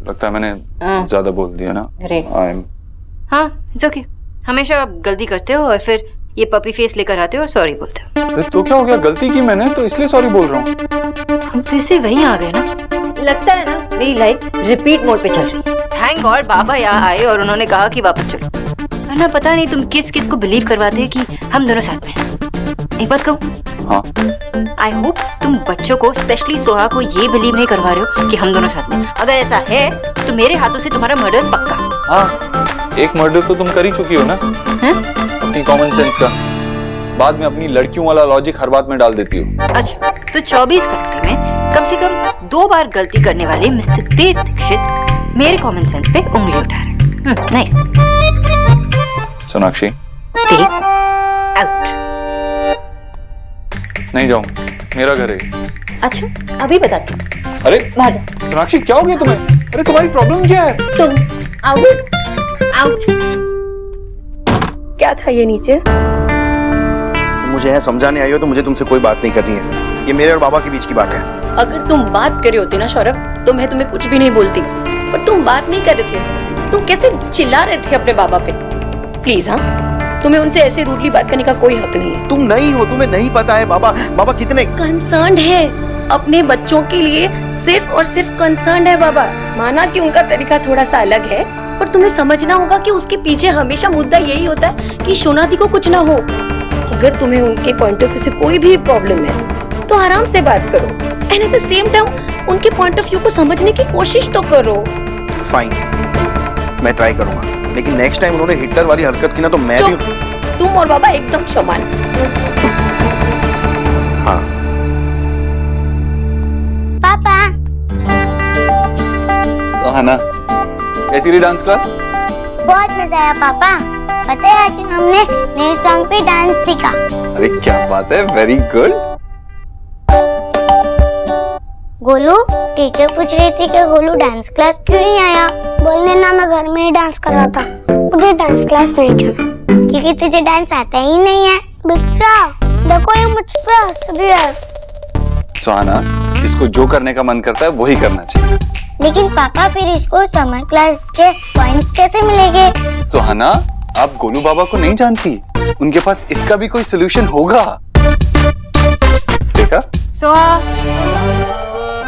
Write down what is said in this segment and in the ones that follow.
लगता है मैंने ज्यादा बोल दिया ना। हाँ इट्स ओके। हमेशा आप गलती करते हो और फिर ये पपी फेस लेकर आते हो और सॉरी बोलते हो। अरे तो क्या हो गया, गलती की मैंने तो इसलिए सॉरी बोल रहा हूँ। हम फिर से वहीं आ गए ना। लगता है ना मेरी लाइफ रिपीट मोड पे चल रही है। थैंक गॉड बाबा यहाँ आए और उन्होंने कहा कि वापस चलो, वरना पता नहीं तुम किस किस को बिलीव करवाते हैं कि हम दोनों साथ में हैं। एक बात कहूँ? हाँ। आई होप तुम बच्चों को स्पेशली सोहा को ये बिलीव नहीं करवा रहे हो कि हम दोनों साथ में। अगर ऐसा है तो मेरे हाथों से तुम्हारा मर्डर पक्का। हाँ, एक मर्डर तो तुम कर ही चुकी हो ना। है? अपनी कॉमन सेंस का बाद में अपनी लड़कियों वाला लॉजिक हर बात में डाल देती हो। अच्छा तो 24 घंटे में कम से कम 2 बार गलती करने वाले मिस्टर देव दीक्षित मेरे कॉमन सेंस पे उंगली उठा रहे हैं। नाइस। सोनाक्षी देव आउट। नहीं जाऊँ, मेरा घर है। अच्छा अभी बताती हूँ। अरे बाहर जा। सोनाक्षी क्या हो गया तुम्हें? अरे तुम्हारी प्रॉब्लम क्या है? तुम आउट आउट। क्या था ये नीचे? मुझे यहाँ समझाने आई हो तो मुझे तुमसे कोई बात नहीं करनी है। ये मेरे और बाबा के बीच की बात है। अगर तुम बात करे होती ना सौरभ तो मैं तुम्हें कुछ भी नहीं बोलती, पर तुम बात नहीं कर रहे थे। तुम कैसे चिल्ला रहे थे अपने बाबा पे। प्लीज हाँ, तुम्हें उनसे ऐसे रूडली बात करने का कोई हक नहीं है। तुम नहीं हो, तुम्हें नहीं पता है बाबा कितने कंसर्न्ड है अपने बच्चों के लिए। सिर्फ और सिर्फ कंसर्न्ड है बाबा। माना कि उनका तरीका थोड़ा सा अलग है, पर तुम्हें समझना होगा कि उसके पीछे हमेशा मुद्दा यही होता है कि सोनादी को कुछ ना हो। अगर तुम्हें उनके पॉइंट ऑफ व्यू से कोई भी प्रॉब्लम है तो आराम से बात करो, and at the same time उनके पॉइंट ऑफ व्यू को समझने की कोशिश तो करो। फाइन, मैं ट्राई करूंगा, लेकिन नेक्स्ट टाइम उन्होंने हिटलर वाली हरकत की ना तो मैं भी। तुम और बाबा एकदम समान। हाँ पापा। सुहाना कैसी रही डांस क्लास? बहुत मजा आया पापा। पता है आज हमने नए सॉन्ग पे डांस सीखा। अरे क्या बात है, वेरी गुड। गोलू, टीचर पूछ रही थी कि गोलू डांस क्लास क्यों नहीं आया। बोलने ना मैं घर में ही डांस कर रहा था, मुझे डांस क्लास नहीं जाना क्योंकि तुझे डांस आता ही नहीं है। बच्चा देखो ये मुझ पे हंस रही है। सुहाना, इसको जो करने का मन करता है वही करना चाहिए। लेकिन पापा फिर इसको समर क्लास के पॉइंट्स कैसे मिलेंगे? सुहाना, आप गोलू बाबा को नहीं जानती, उनके पास इसका भी कोई सोल्यूशन होगा। देखा? सोहा।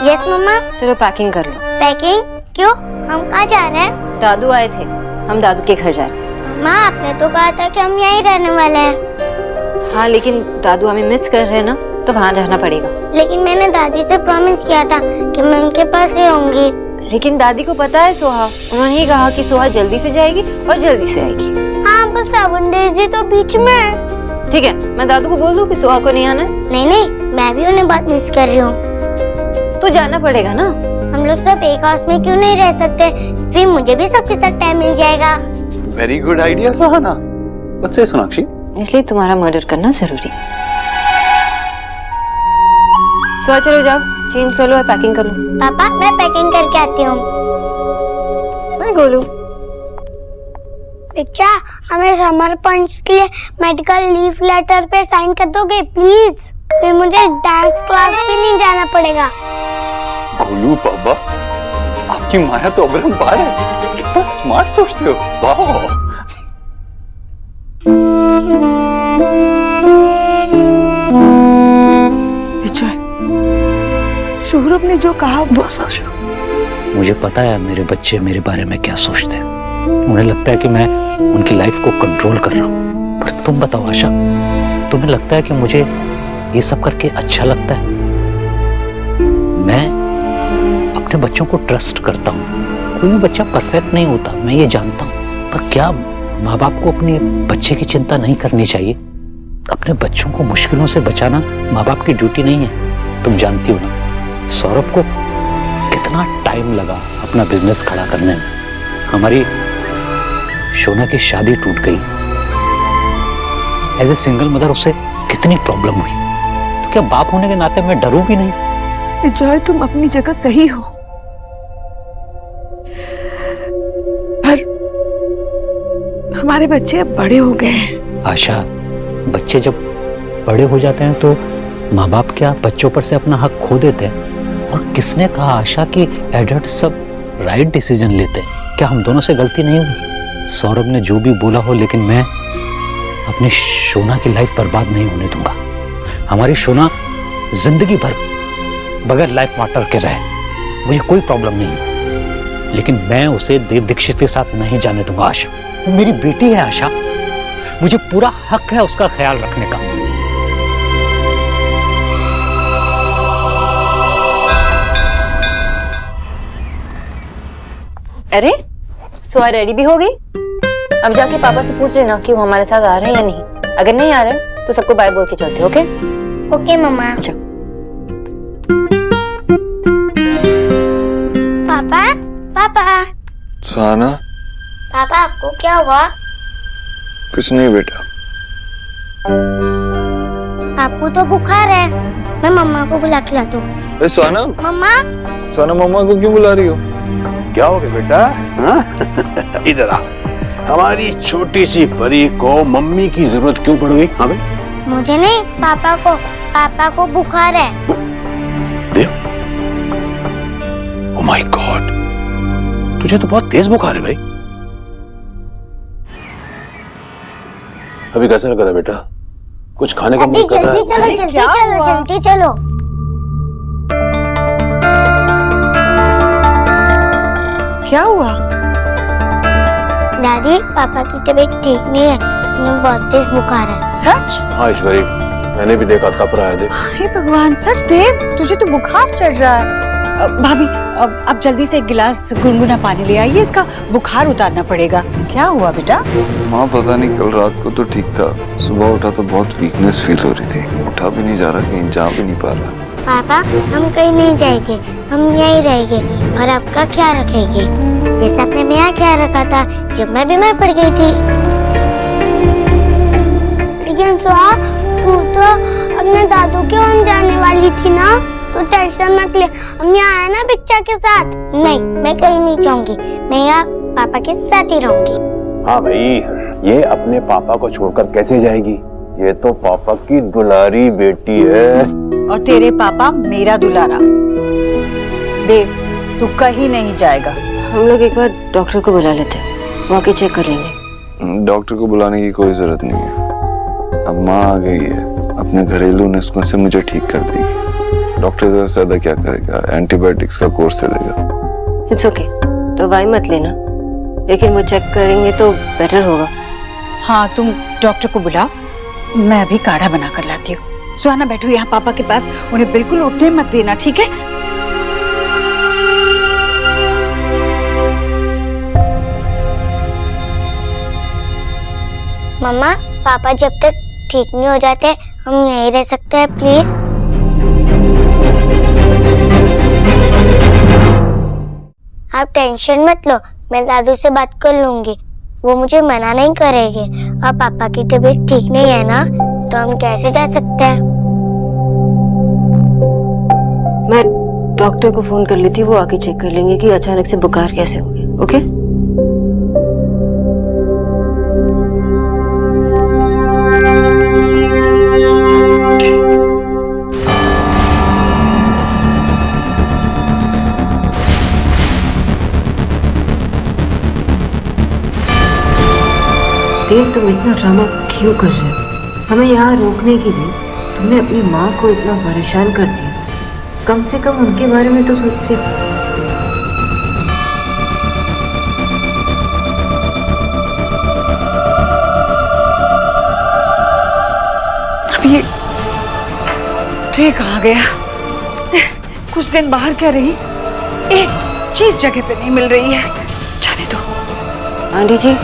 यस मम्मा। चलो पैकिंग कर लो। पैकिंग? क्यों? हम कहाँ जा रहे हैं? दादू आए थे, हम दादू के घर जा रहे हैं। माँ आपने तो कहा था कि हम यहीं रहने वाले हैं। हाँ लेकिन दादू हमें मिस कर रहे हैं ना, तो वहाँ जाना पड़ेगा। लेकिन मैंने दादी से प्रॉमिस किया था कि मैं उनके पास ही रहूंगी। लेकिन दादी को पता है सोहा, उन्होंने ही कहा कि सोहा जल्दी से जाएगी और जल्दी से आएगी। हाँ बस 7 डेज ही तो बीच में है। ठीक है, मैं दादू को बोल दूं कि सोहा को नहीं आना है? नहीं, मैं भी उन्हें बात मिस कर रही हूँ। तो जाना पड़ेगा ना। हम लोग सब एक हाउस में क्यों नहीं रह सकते? फिर मुझे भी सबके साथ टाइम मिल जाएगा। Very good idea Suhana. What say Sonakshi? इसलिए तुम्हारा मर्डर करना जरूरी। सोहा चलो जाओ, चेंज कर लो और पैकिंग कर लो। पापा मैं पैकिंग करके आती हूँ। मैं गोलू। बच्चा हमें समर पॉइंट्स के लिए मेडिकल लीव लेटर पे साइन कर दोगे प्लीज? फिर मुझे डांस क्लास भी नहीं जाना पड़ेगा। गोलू बाबा, आपकी माया तो अबरम पार है। कितना स्मार्ट सोचते हो, वाह। विजय, सौरभ ने जो कहा बस आशा। मुझे पता है मेरे बच्चे मेरे बारे में क्या सोचते हैं। उन्हें लगता है कि मैं उनकी लाइफ को कंट्रोल कर रहा हूँ। पर तुम बताओ आशा, तुम्हें लगता है कि मुझे ये सब करके अच्छा लगता है? मैं अपने बच्चों को ट्रस्ट करता हूँ। कोई भी बच्चा परफेक्ट नहीं होता, मैं ये जानता हूँ। पर क्या माँ बाप को अपने बच्चे की चिंता नहीं करनी चाहिए? अपने बच्चों को मुश्किलों से बचाना माँ बाप की ड्यूटी नहीं है? तुम जानती हो ना, सौरभ को कितना टाइम लगा अपना बिजनेस खड़ा करने में। हमारी शोना की शादी टूट गई। एज ए सिंगल मदर उससे कितनी प्रॉब्लम हुई। तो क्या बाप होने के नाते मैं डरूं भी नहीं? विजय तुम अपनी जगह सही हो, पर हमारे बच्चे अब बड़े हो गए हैं। आशा, बच्चे जब बड़े हो जाते हैं तो माँ बाप क्या बच्चों पर से अपना हक खो देते हैं? और किसने कहा आशा कि एडल्ट सब राइट डिसीजन लेते हैं। क्या हम दोनों से गलती नहीं हुई? सौरभ ने जो भी बोला हो, लेकिन मैं अपनी शोना की लाइफ बर्बाद नहीं होने दूंगा। हमारी शोना जिंदगी भर बगैर लाइफ पार्टनर के रहे, मुझे कोई प्रॉब्लम नहीं है, लेकिन मैं उसे देव दीक्षित के साथ नहीं जाने दूंगा। आशा, वो मेरी बेटी है आशा, मुझे पूरा हक है उसका ख्याल रखने का। अरे सोआ रेडी भी हो गई? अब जाके पापा से पूछ लेना कि वो हमारे साथ आ रहे हैं या नहीं। अगर नहीं आ रहे तो सबको बाय बोल के चलते। ओके ओके मम्मा। अच्छा। पापा पापा सुहाना, पापा आपको क्या हुआ? कुछ नहीं बेटा। आपको तो बुखार है। मैं मम्मा को बुला के लाती हूँ। अरे सुहाना, मम्मा सुहाना मम्मा को क्यों बुला रही हो? क्या हो गया बेटा? हाँ? इधर आ। हमारी छोटी सी परी को मम्मी की जरूरत क्यों पड़ गई? हाँ भाई, मुझे नहीं, पापा को बुखार है। देव, ओह माय गॉड, तुझे तो बहुत तेज बुखार है भाई। अभी कैसा लग रहा है बेटा? कुछ खाने का मन कर रहा है? जल्दी चलो। क्या हुआ? दादी, पापा की तबीयत ठीक नहीं है, उन्हें बहुत तेज बुखार है। सच? हाँ ईश्वरी, मैंने भी देखा, कप रहा है देख। हे भगवान, सच देव, तुझे तो बुखार चढ़ रहा है। भाभी, अब जल्दी से एक गिलास गुनगुना पानी ले आइए, इसका बुखार उतारना पड़ेगा। क्या हुआ बेटा? माँ पता नहीं, कल रात को तो ठीक था, सुबह उठा तो बहुत वीकनेस फील हो रही थी। उठा भी नहीं जा रहा, कहीं जा भी नहीं पा रहा। पापा, हम कहीं नहीं जाएंगे, हम यहीं रहेंगे और आपका ख्याल रखेंगे, जैसे आपने मेरा ख्याल रखा था जब मैं बीमार पड़ गई थी। लेकिन सुहा, तू तो अपने दादू के वहाँ जाने वाली थी ना, तो टेंशन मत ले, हम यहाँ है ना बिच्चा के साथ। नहीं, मैं कहीं नहीं जाऊंगी, मैं यहाँ पापा के साथ ही रहूंगी। हाँ भाई, ये अपने पापा को छोड़कर कैसे जाएगी? ये तो पापा की दुलारी बेटी है। और तेरे पापा मेरा दुलारा। देव, तू कहीं नहीं जाएगा। हम लोग एक बार डॉक्टर को बुला लेते हैं, वो आके चेक कर लेंगे। डॉक्टर को बुलाने की कोई जरूरत नहीं है। अब माँ आ गई है, अपने घरेलू नुस्खों से मुझे ठीक कर देगी। डॉक्टर से ज्यादा क्या करेगा, एंटीबायोटिक्स का कोर्स दे देगा। इट्स ओके, दवाई मत लेना, लेकिन वो चेक करेंगे तो बेटर होगा। हाँ, तुम डॉक्टर को बुलाओ, मैं अभी काढ़ा बना कर लाती हूँ। सुहाना, बैठो यहाँ पापा के पास, उन्हें बिल्कुल उठने मत देना, ठीक है? मम्मा, पापा जब तक ठीक नहीं हो जाते हम यहीं रह सकते हैं प्लीज? आप टेंशन मत लो, मैं दादू से बात कर लूंगी, वो मुझे मना नहीं करेंगे। और पापा की तबीयत ठीक नहीं है ना, तो हम कैसे जा सकते हैं? मैं डॉक्टर को फोन कर लेती हूँ, वो आके चेक कर लेंगे कि अचानक से बुखार कैसे हो गया। ओके? देव, तुम इतना ड्रामा क्यों कर रहे हो? हमें यहाँ रोकने के लिए तुमने अपनी माँ को इतना परेशान कर दिया। कम से कम उनके बारे में तो सोचते। अब ये ट्रे कहाँ गया? कुछ दिन बाहर क्या रही, एक चीज जगह पे नहीं मिल रही है। जाने दो। आंटी जी,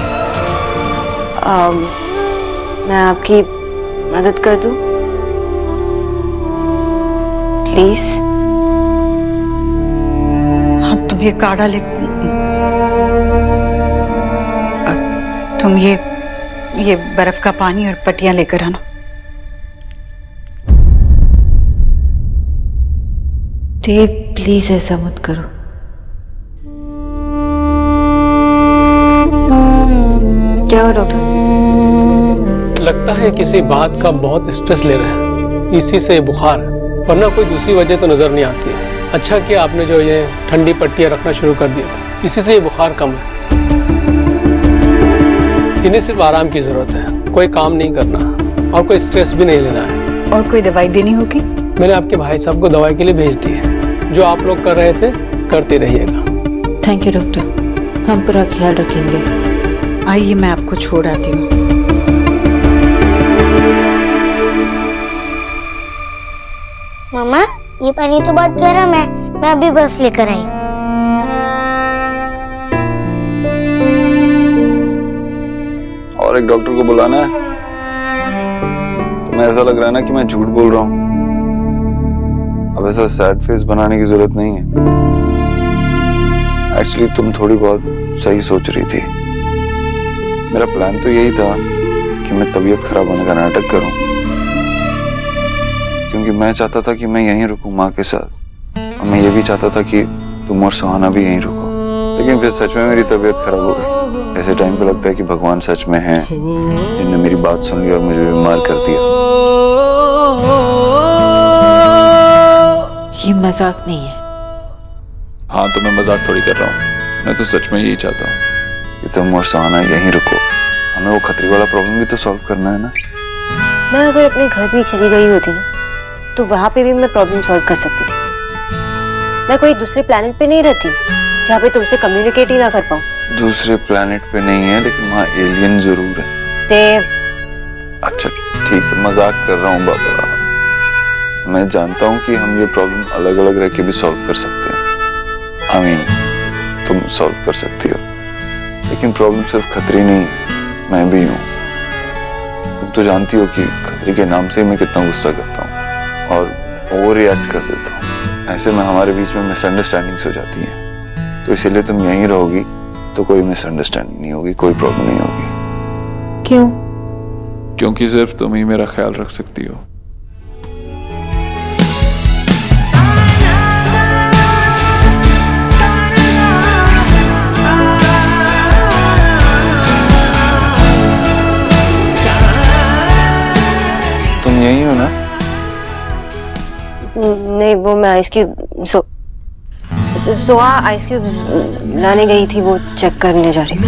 मैं आपकी मदद कर दूं? प्लीज। हाँ, तुम ये काढ़ा ले, तुम ये बर्फ का पानी और पट्टियां लेकर आना। देव, प्लीज ऐसा मत करो। क्या हुआ डॉक्टर? लगता है किसी बात का बहुत स्ट्रेस ले रहे हैं, इसी से बुखार, वरना कोई दूसरी वजह तो नजर नहीं आती है। अच्छा किया आपने जो ये ठंडी पट्टियां रखना शुरू कर दिया था। इसी से ये बुखार कम है। इन्हें सिर्फ आराम की जरूरत है, कोई काम नहीं करना और कोई स्ट्रेस भी नहीं लेना है। और कोई दवाई देनी होगी? मैंने आपके भाई साहब को दवाई के लिए भेज दी है। जो आप लोग कर रहे थे करते रहिएगा। थैंक यू डॉक्टर, हम पूरा ख्याल रखेंगे। आइए मैं आपको छोड़ आती हूँ। मामा ये पानी तो बहुत गर्म है, मैं अभी बर्फ लेकर आई। और एक डॉक्टर को बुलाना है। तुम्हें ऐसा लग रहा है ना कि मैं झूठ बोल रहा हूँ। अब ऐसा सैड फेस बनाने की जरूरत नहीं है। एक्चुअली तुम थोड़ी बहुत सही सोच रही थी। मेरा प्लान तो यही था कि मैं तबीयत खराब होने का नाटक करूं, क्योंकि मैं चाहता था कि मैं यहीं रुकूं माँ के साथ, और मैं ये भी चाहता था कि तुम और सुहाना भी यहीं रुको। लेकिन फिर सच में मेरी तबीयत खराब हो गई। ऐसे टाइम पे लगता है कि भगवान सच में हैं, जिनने मेरी बात सुन ली और मुझे बीमार कर दिया। ये मजाक नहीं है। हाँ तो मैं मजाक थोड़ी कर रहा हूँ, मैं तो सच में यही चाहता हूँ कि तुम और सुहाना यहीं रुको। हमें वो खतरे वाला प्रॉब्लम भी तो सॉल्व करना है ना। मैं अगर अपने घर भी चली गई होती ना, तो वहां पे भी मैं प्रॉब्लम सॉल्व कर सकती थी। मैं कोई दूसरे प्लेनेट पे नहीं रहती जहाँ पे तुमसे कम्युनिकेट ही ना कर पाऊँ। दूसरे प्लेनेट पे नहीं है, लेकिन वहाँ एलियन जरूर है। अच्छा ठीक है, मजाक कर रहा हूँ बाबा। मैं जानता हूँ कि हम ये प्रॉब्लम अलग अलग रह के भी सॉल्व कर सकते हैं। I mean, तुम सॉल्व कर सकती हो, लेकिन प्रॉब्लम सिर्फ खतरी नहीं है, मैं भी हूँ। तुम तो जानती हो कि खतरे के नाम से मैं कितना गुस्सा करता हूँ और ओवर रिएक्ट कर देता हूँ। ऐसे में हमारे बीच में मिसअंडरस्टैंडिंग्स हो जाती हैं। तो इसीलिए तुम यहीं रहोगी तो कोई मिसअंडरस्टैंडिंग नहीं होगी, कोई प्रॉब्लम नहीं होगी। क्यों? क्योंकि सिर्फ तुम ही मेरा ख्याल रख सकती हो। तुम यही हो ना? नहीं, वो मैं ice cube Soha ice cube लाने गई थी, वो चेक करने जा रही थी।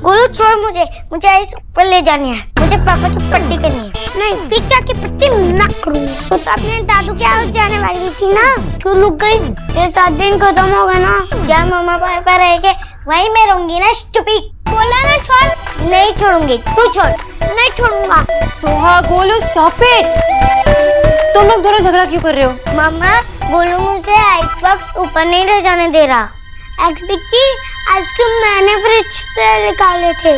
बोलो छोड़ मुझे आइस ऊपर ले जानी है, मुझे पापा की पट्टी करनी है। नहीं पिज्जा की पट्टी ना करूँ तो अपने दादू के हाउस जाने वाली थी ना, क्यों रुक गई? ये 7 दिन खत्म हो गए ना, जहाँ मम्मा पापा रहेंगे वहीं मैं रहूंगी ना। स्टूपिड, बोला ना छोड़। नहीं छोड़ूंगी, तू छोड़। नहीं छोड़ूंगा। Soha, Golu, stop it. तुम लोग दोनों झगड़ा क्यों कर रहे हो? मम्मा गोलू मुझे आइस बॉक्स ऊपर नहीं ले जाने दे रहा। आइसक्रीम मैंने फ्रिज से निकाले थे,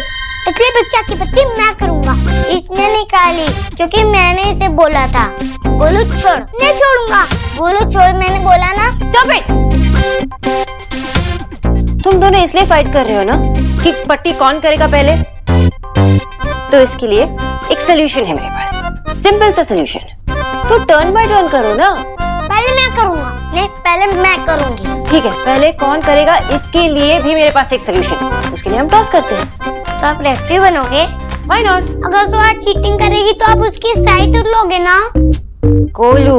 इसलिए पिज्जा की पट्टी मैं करूंगा। इसने निकाली क्योंकि मैंने इसे बोला था। गोलू छोड़। नहीं छोड़ूंगा। गोलू छोड़, मैंने बोला ना। Stop it. तुम दोनों इसलिए फाइट कर रहे हो ना कि पट्टी कौन करेगा पहले? तो इसके लिए एक सोल्यूशन है मेरे पास, सिंपल सा सोल्यूशन। तो टर्न बाय टर्न करो ना। पहले मैं करूंगा। नहीं पहले मैं करूंगी। ठीक है, पहले कौन करेगा इसके लिए भी मेरे पास एक सोल्यूशन। उसके लिए हम टॉस करते हैं। तो आप रेफरी बनोगे? Why not? अगर सोहा चीटिंग करेगी तो आप उसकी साइड लोगे ना? गोलू,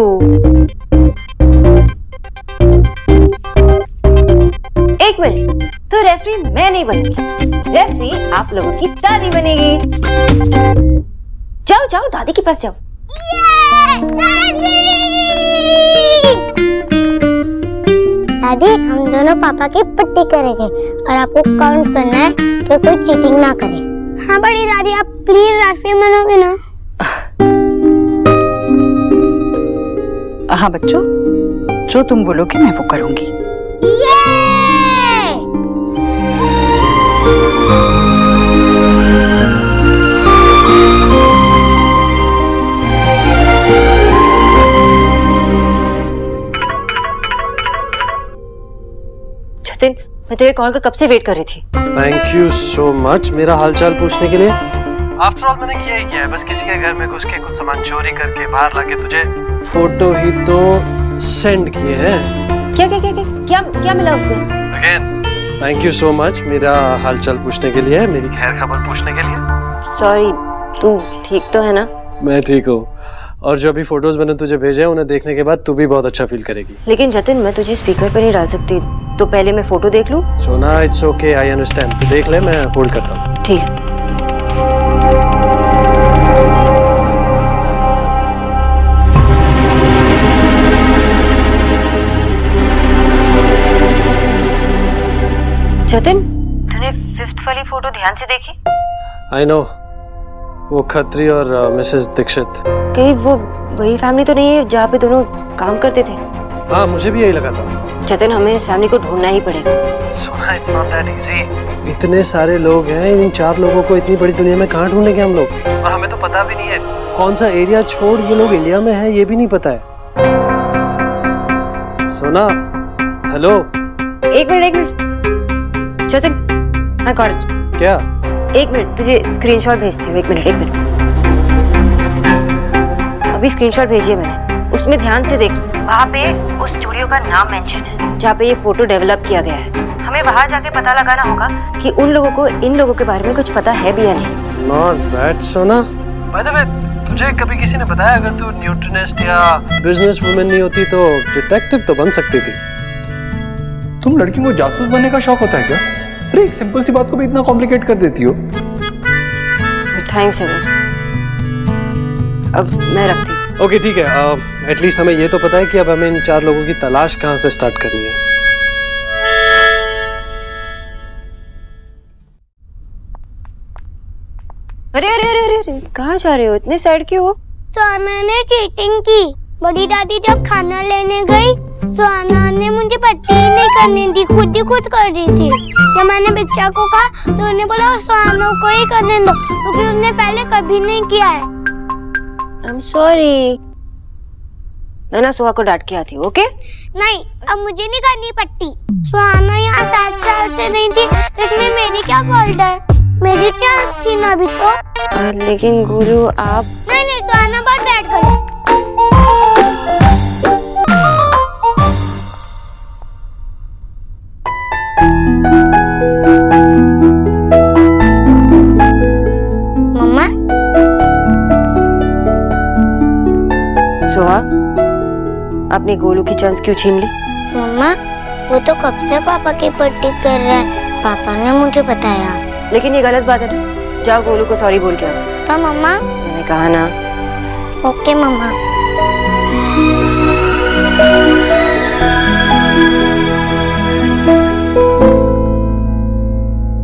एक मिनट, तो रेफरी मैं नहीं बनेगी, रेफरी आप लोगों की दादी बनेगी। जाओ जाओ, दादी के पास जाओ। दादी हम दोनों पापा की पट्टी करेंगे और आपको काउंट करना है कि कोई चीटिंग ना करे। हाँ बड़ी दादी, आप प्लीज रेफरी बनोगे ना? हाँ बच्चों, जो तुम बोलोगे मैं वो करूंगी। जतिन, मैं तेरे कॉल का कब से वेट कर रही थी। थैंक यू सो मच मेरा हालचाल पूछने के लिए। आफ्टर ऑल मैंने किया ही किया है, बस किसी के घर में घुस के कुछ सामान चोरी करके बाहर लाके तुझे फोटो ही तो सेंड किए हैं। क्या क्या क्या क्या क्या, क्या मिला उसमें? Again thank you so much मेरा हालचाल पूछने के लिए, मेरी खैर खबर पूछने के लिए। सॉरी तू ठीक तो है ना? मैं ठीक हूँ, और जो अभी फोटोज मैंने तुझे भेजे हैं उन्हें देखने के बाद तू भी बहुत अच्छा फील करेगी। लेकिन जतिन मैं तुझे स्पीकर पर नहीं डाल सकती, तो पहले मैं फोटो देख लूं? सोना इट्स ओके, आई अंडरस्टैंड, तू देख ले, मैं होल्ड करता हूँ। ठीक है। जतिन तूने 5th वाली फोटो ध्यान से देखी? आई नो, वो खत्री और मिसेस दीक्षित। कहीं वो वही फैमिली तो नहीं है जहाँ पे दोनों काम करते थे? हाँ मुझे भी यही लगा था। जतिन हमें इस फैमिली को ढूंढना ही पड़ेगा। सोना इट्स नॉट दैट इजी। इतने सारे लोग हैं, इन 4 लोगों को इतनी बड़ी दुनिया में कहाँ ढूंढेंगे हम लोग? और हमें तो पता भी नहीं है कौन सा एरिया छोड़ ये लोग इंडिया में है, ये भी नहीं पता है। सोना हेलो। एक मिनट जतिन, मैं गॉट इट। क्या? एक मिनट, तुझे स्क्रीनशॉट भेजती हूँ। एक मिनट। अभी स्क्रीनशॉट भेजी है मैंने, उसमें ध्यान से देख। वहाँ पे उस स्टूडियो का नाम मेंशन है जहाँ पे ये फोटो डेवलप किया गया है। हमें वहाँ जाके पता लगाना होगा कि उन लोगों को इन लोगों के बारे में कुछ पता है भी या नहीं। नॉट बैड सोना। बाय द वे, तुझे कभी किसी ने बताया अगर तू न्यूट्रिनिस्ट या बिजनेस वुमन नहीं होती तो डिटेक्टिव तो बन सकती थी? तुम लड़की को जासूस बनने का शौक होता है क्या? अरे एक सिंपल सी बात को भी इतना कॉम्प्लिकेट कर देती हो। थैंक्स अमन, अब मैं रखती हूँ। ओके ठीक है, एटलीस्ट हमें ये तो पता है कि अब हमें इन 4 लोगों की तलाश कहाँ से स्टार्ट करनी है। अरे कहाँ जा रहे हो? इतने सैड क्यों हो? सुहाना ने चीटिंग की। बड़ी दादी जब खाना लेने गई, सुहाना ने मुझे पट्टी ही नहीं करने दी, खुद कर रही थी। जब मैंने बिच्चा को कहा तो उन्होंने बोला सुहाना को ही करने दो, क्योंकि उसने पहले कभी नहीं किया है। I'm sorry। मैं ना सुहा को डांट के आती हूँ, ओके? नहीं, अब मुझे नहीं करनी पट्टी। सुहाना यहाँ 7 साल से नहीं थी, तो इसमें मेरी क्या फॉल्ट है? मेरी चांस थी ना अभी तो। लेकिन गुरु आप नहीं, सुहाना बहुत बैठ गई। मम्मा, सुहा आपने गोलू की चांस क्यों छीन ली? मम्मा वो तो कब से पापा की पट्टी कर रहा है, पापा ने मुझे बताया। लेकिन ये गलत बात है ना, जाओ गोलू को सॉरी बोल के आओ। हाँ मम्मा। मैंने कहा ना। ओके मम्मा।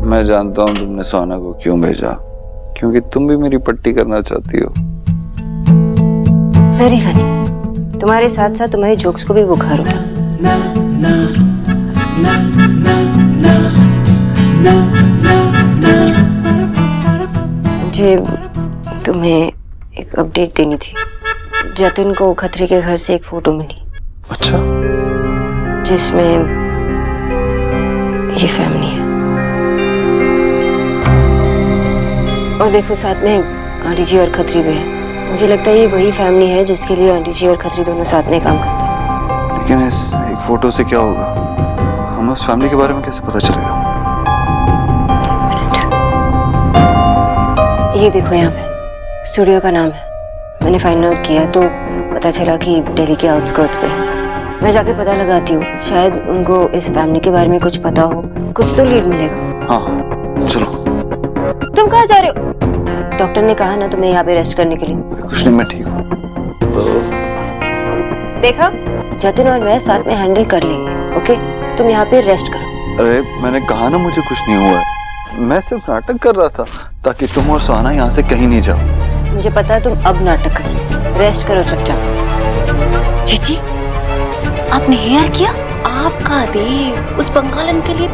मैं जानता हूँ तुमने सोना को क्यों भेजा, क्योंकि तुम भी मेरी पट्टी करना चाहती हो। Very funny. तुम्हारे साथ साथ तुम्हारे जोक्स को भी बुखार हो। मुझे तुम्हें एक अपडेट देनी थी। जतिन को खत्री के घर से एक फोटो मिली। अच्छा? जिसमें ये फैमिली है, और देखो साथ में आंटी जी और खत्री भी है। मुझे लगता है ये वही फैमिली है जिसके लिए आंटी जी और खत्री दोनों साथ में काम करते हैं। लेकिन इस एक फोटो से क्या होगा? हमें उस फैमिली के बारे में कैसे पता चलेगा? ये देखो यहाँ पे स्टूडियो का नाम है। मैंने फाइंड आउट किया तो पता चला कि दिल्ली के आउटस्कर्ट्स पे है। मैं जाके पता लगाती हूँ, शायद उनको इस फैमिली के बारे में कुछ पता हो, कुछ तो लीड मिलेगा। हाँ चलो। तुम कहाँ जा रहे हो? डॉक्टर ने कहा ना तुम्हें यहाँ पे रेस्ट करने के लिए। कुछ नहीं, मैं ठीक हूँ। देखा, जतिन और मैं साथ में हैंडल कर लेंगे, ओके? तुम यहाँ पे रेस्ट करो। अरे मैंने कहा ना मुझे कुछ नहीं हुआ है, मैं सिर्फ नाटक कर रहा था ताकि तुम और सुहाना यहाँ से कहीं नहीं जाओ। मुझे पता है तुम अब नाटक कर रहे हो। रेस्ट करो चुपचाप। जीजी, आपने हेयर किया? आपका देव उस बंगालन के लिए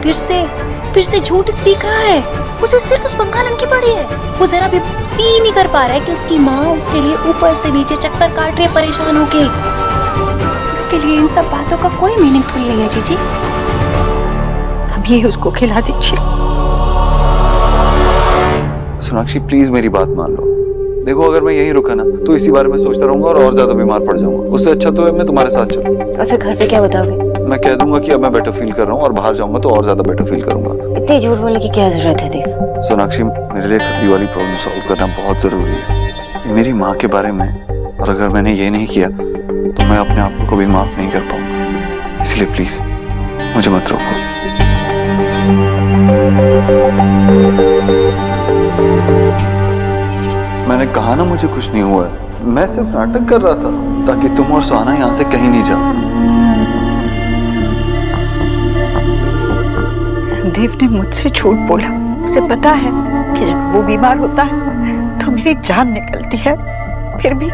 फिर से झूठ स्पीक रहा है। उसे सिर्फ उस बंगालन की पड़ी है। वो जरा भी सी नहीं कर पा रहा है कि उसकी माँ उसके लिए ऊपर से नीचे चक्कर काट रही है परेशान होके। उसके लिए इन सब बातों का कोई मीनिंगफुल नहीं है जीजी। अब ये उसको खिला दीजिए। सोनाक्षी प्लीज मेरी बात मान लो। देखो अगर मैं यहीं रुका ना तो इसी बारे में सोचता रहूंगा और ज्यादा बीमार पड़ जाऊंगा। उससे अच्छा तो है मैं तुम्हारे साथ चलूं। और फिर घर पे क्या बताओगे? मैं कह दूंगा कि अब मैं बेटर फील कर रहा हूँ और बाहर जाऊंगा तो और ज्यादा बेटर फील करूंगा। इतनी झूठ बोलने की क्या जरूरत है देव? सोनाक्षी, मेरे लिए खतरी वाली प्रॉब्लम सॉल्व करना बहुत जरूरी है। ये मेरी माँ के बारे में, और अगर मैंने ये नहीं किया तो मैं अपने आप को भी माफ नहीं कर पाऊंगा। इसलिए प्लीज मुझे मत रोको। मैंने कहा ना मुझे कुछ नहीं हुआ है। मैं सिर्फ नाटक कर रहा था ताकि तुम और सुहाना यहाँ से कहीं नहीं जाओ। देव ने मुझसे झूठ बोला। उसे पता है कि जब वो बीमार होता है तो मेरी जान निकलती है। फिर भी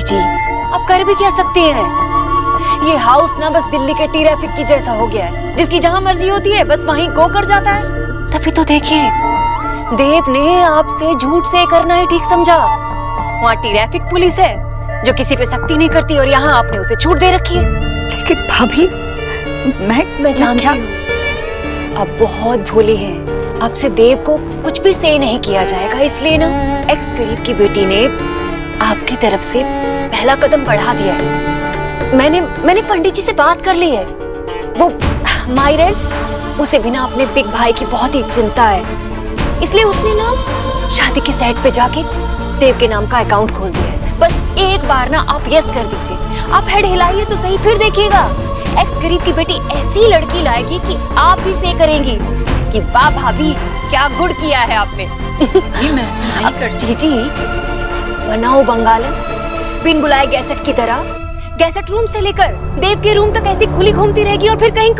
जी आप कर भी क्या सकते हैं? ये हाउस ना बस दिल्ली के ट्रैफिक की जैसा हो गया है, जिसकी जहां मर्जी होती है बस वहीं गो कर जाता है। तभी तो देखिए, देव ने आपसे झूठ से करना ही ठीक समझा। वहाँ ट्रैफिक पुलिस है जो किसी पे सख्ती नहीं करती, और यहाँ आपने उसे छूट दे रखी है। लेकिन भाभी मैं जानती हूँ आप बहुत भोली हैं। आपसे देव को कुछ भी से नहीं किया जाएगा, इसलिए ना एक्स गरीब की बेटी ने आपकी तरफ से पहला कदम बढ़ा दिया है। मैंने पंडित जी से बात कर ली है। वो मायरन, उसे बिना अपने बिग भाई की बहुत ही चिंता है, इसलिए उसने ना शादी के साइट पे जाके देव के नाम का अकाउंट खोल दिया है। बस एक बार ना आप यस कर दीजिए, आप हेड हिलाइए तो सही, फिर देखिएगा एक्स गरीब की बेटी ऐसी लड़की लाएगी कि आप भी से करेंगी कि वाह भाभी क्या गुड़ किया है आपने। मैं ऐसा नहीं कर जी बनाओ बंगालन, बिन बुलाए गैसेट की तरह। गैसेट रूम से लेकर देव के रूम तक ऐसी खुली घूमती रहेगी और फिर कहीं